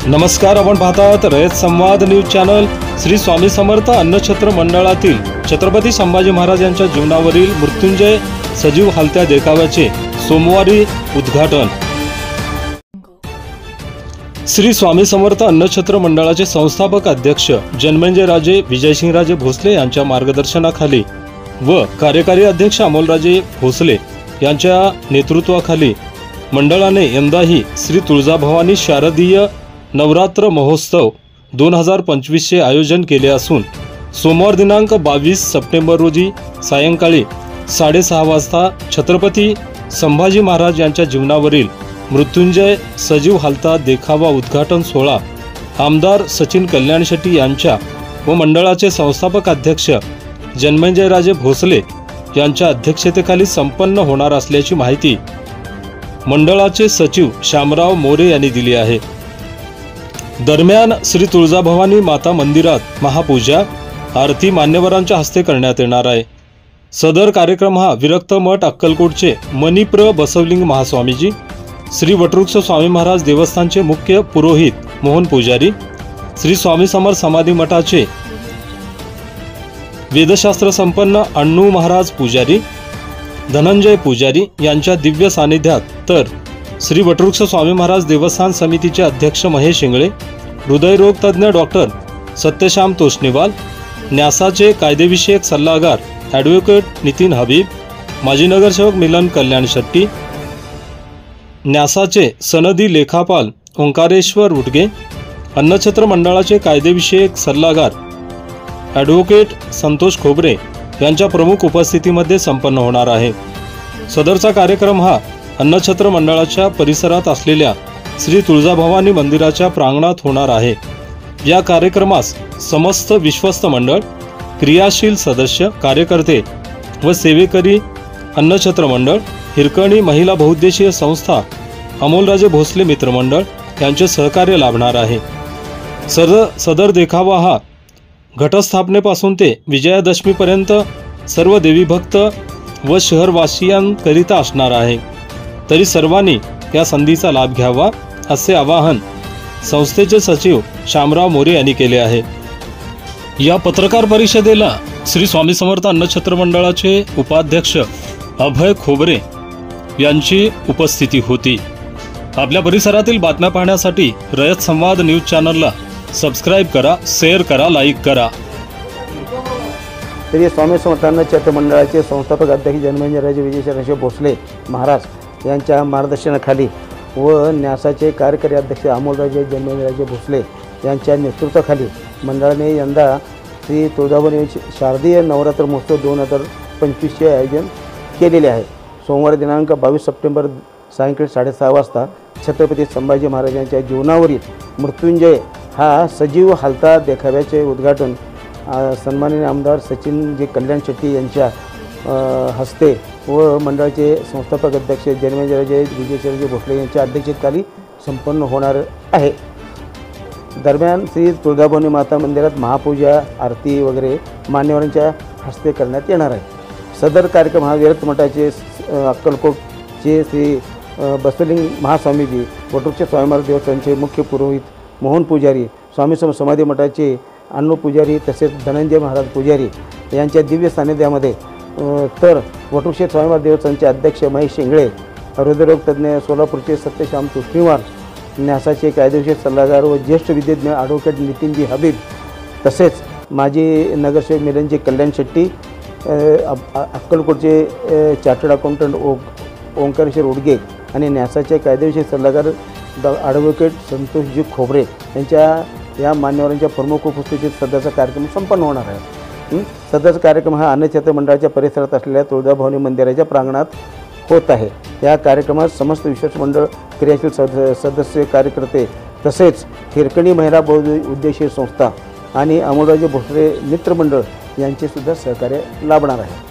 नमस्कार, आपण पाहतात रयत संवाद न्यूज चॅनल। श्री स्वामी समर्थ अन्नछत्र मंडळातील छत्रपती संभाजी महाराज यांच्या जीवनावरील मृत्युंजय सजीव हलत्या देखाव्याचे सोमवारी उद्घाटन। श्री स्वामी समर्थ अन्नछत्र मंडळाचे संस्थापक अध्यक्ष जन्मेजयराजे विजयसिंहराजे भोसले यांच्या मार्गदर्शनाखाली व कार्यकारी अध्यक्ष अमोलराजे भोसले यांच्या नेतृत्वाखाली मंडळाने यंदाही श्री तुळजाभवानी शारदीय नवरात्र महोत्सव 2025 चे आयोजन केले असून सोमवार दिनांक 22 सप्टेंबर रोजी सायंकाळी 6:30 वाजता छत्रपती संभाजी महाराज यांच्या जीवनावरील मृत्युंजय सजीव हलता देखावा उद्घाटन सोहळा आमदार सचिन कल्याण शेट्टी यांच्या व मंडळाचे संस्थापक अध्यक्ष जन्मेजयराजे भोसले यांच्या अध्यक्षतेखाली संपन्न होणार असल्याची माहिती मंडळाचे सचिव श्यामराव मोरे यांनी दिली आहे। दरम्यान श्री तुळजाभवानी माता मंदिरात महापूजा आरती मान्यवरांच्या हस्ते करण्यात येणार आहे। सदर कार्यक्रम हा विरक्त मठ अक्कलकोटचे मणिप्र बसवलिंग महास्वामीजी, श्री वटवृक्ष स्वामी महाराज देवस्थानचे मुख्य पुरोहित मोहन पुजारी, श्री स्वामी समर्थ समाधी मठाचे वेदशास्त्र संपन्न अण्णू महाराज पुजारी, धनंजय पुजारी यांच्या दिव्य सानिध्यात तर श्री वटवृक्ष स्वामी महाराज देवस्थान समितीचे अध्यक्ष महेश इंगळे, हृदयरोग तज्ञ डॉक्टर सत्यश्याम तोष्णीवाल, न्यासाचे कायदेविषयक सल्लागार ॲडव्होकेट नितीन हबीब, माजी नगरसेवक मिलन कल्याण शेट्टी, न्यासाचे सनदी लेखापाल ओंकारेश्वर उटगे, अन्नछत्र मंडळाचे कायदेविषयक सल्लागार ॲडव्होकेट संतोष खोबरे यांच्या प्रमुख उपस्थितीमध्ये संपन्न होणार आहे। सदरचा कार्यक्रम हा अन्नछत्र मंडळाच्या परिसरात असलेल्या श्री तुळजाभवानी मंदिराच्या प्रांगणात होणार आहे। या कार्यक्रमास समस्त विश्वस्त मंडळ, क्रियाशील सदस्य, कार्यकर्ते व सेवेकरी, अन्नछत्र मंडळ, हिरकणी महिला बहुउद्देशीय संस्था, अमोलराजे भोसले मित्रमंडळ यांचे सहकार्य लाभणार आहे। सदर देखावा हा घटस्थापनेपासून ते विजयादशमीपर्यंत सर्व देवी भक्त व शहरवासियांकरिता असणार आहे। तरी सर्वांनी या संधीचा लाभ घ्यावा असे आवाहन संस्थेचे सचिव श्यामराव मोरे यांनी केले आहे। या पत्रकार परिषदेला श्री स्वामी समर्थ अन्नछत्र मंडळाचे उपाध्यक्ष अभय खोबरे यांची उपस्थिती होती। आपल्या परिसरातील बातम्या पाहण्यासाठी रयत संवाद न्यूज चॅनलला सबस्क्राइब करा, शेअर करा, लाईक करा। श्री स्वामी समर्थ अन्नछत्र मंडळाचे संस्थापक अध्यक्ष जन्मेजयराजे विजयसिंहराजे भोसले महाराज यांच्या मार्गदर्शनाखाली व न्यासाचे कार्यकारी अध्यक्ष अमोलराजे जन्मेजयराजे भोसले यांच्या नेतृत्वाखाली मंडळाने यंदा श्री तुळजाभवानी शारदीय नवरात्र महोत्सव 2025 चे आयोजन केलेले आहे। सोमवार दिनांक 22 सप्टेंबर सायंकाळी 6:30 वाजता छत्रपती संभाजी महाराजांच्या जीवनावरील मृत्युंजय हा सजीव हलता देखाव्याचे उद्घाटन सन्माननीय आमदार सचिनजी कल्याण शेट्टी यांच्या हस्ते व मंडळाचे संस्थापक अध्यक्ष जन्मेजयराजे विजयसिंहराजे भोसले यांच्या अध्यक्षतेखाली संपन्न होणार आहे। दरम्यान श्री तुळजाभवानी माता मंदिरात महापूजा आरती वगैरे मान्यवरांच्या हस्ते करण्यात येणार आहे। सदर कार्यक्रम हा विरक्त मठाचे अक्कलकोटचे श्री बसवलिंग महास्वामीजी, वटवृक्ष स्वामी महाराज देवस्थानचे मुख्य पुरोहित मोहन पुजारी, स्वामी समर्थ समाधी मठाचे अण्णू पुजारी तसेच धनंजय महाराज पुजारी यांच्या दिव्य सानिध्यामध्ये तर वटवृक्ष स्वामी महाराज देवस्थानचे अध्यक्ष महेश इंगळे, हृदयरोग तज्ञ सोलापूरचे सत्यश्याम तोष्णीवाल, न्यासाचे कायदेविषयक सल्लागार व ज्येष्ठ विधिज्ञ ॲडव्होकेट नितीनजी हबीब तसेच माजी नगरसेवक मिलनजी कल्याण शेट्टी, अक्कलकोटचे चार्टर्ड अकाउंटंट ओंकारेश्वर उटगे आणि न्यासाचे कायदेविषयक सल्लागार ॲडव्होकेट संतोषजी खोबरे यांच्या या मान्यवरांच्या प्रमुख उपस्थितीत सदरचा कार्यक्रम संपन्न होणार आहे। सदरचा कार्यक्रम हा अन्नछत्र मंडळाच्या परिसरात असलेल्या तुळजाभवानी मंदिराच्या प्रांगणात होत आहे। या कार्यक्रमात समस्त विश्वास मंडळ, क्रियाशील सदस्य, कार्यकर्ते तसेच हिरकणी महिला बहुउद्देशीय संस्था आणि अमोलराजे भोसले मित्रमंडळ यांचे सुद्धा सहकार्य लाभणार आहे।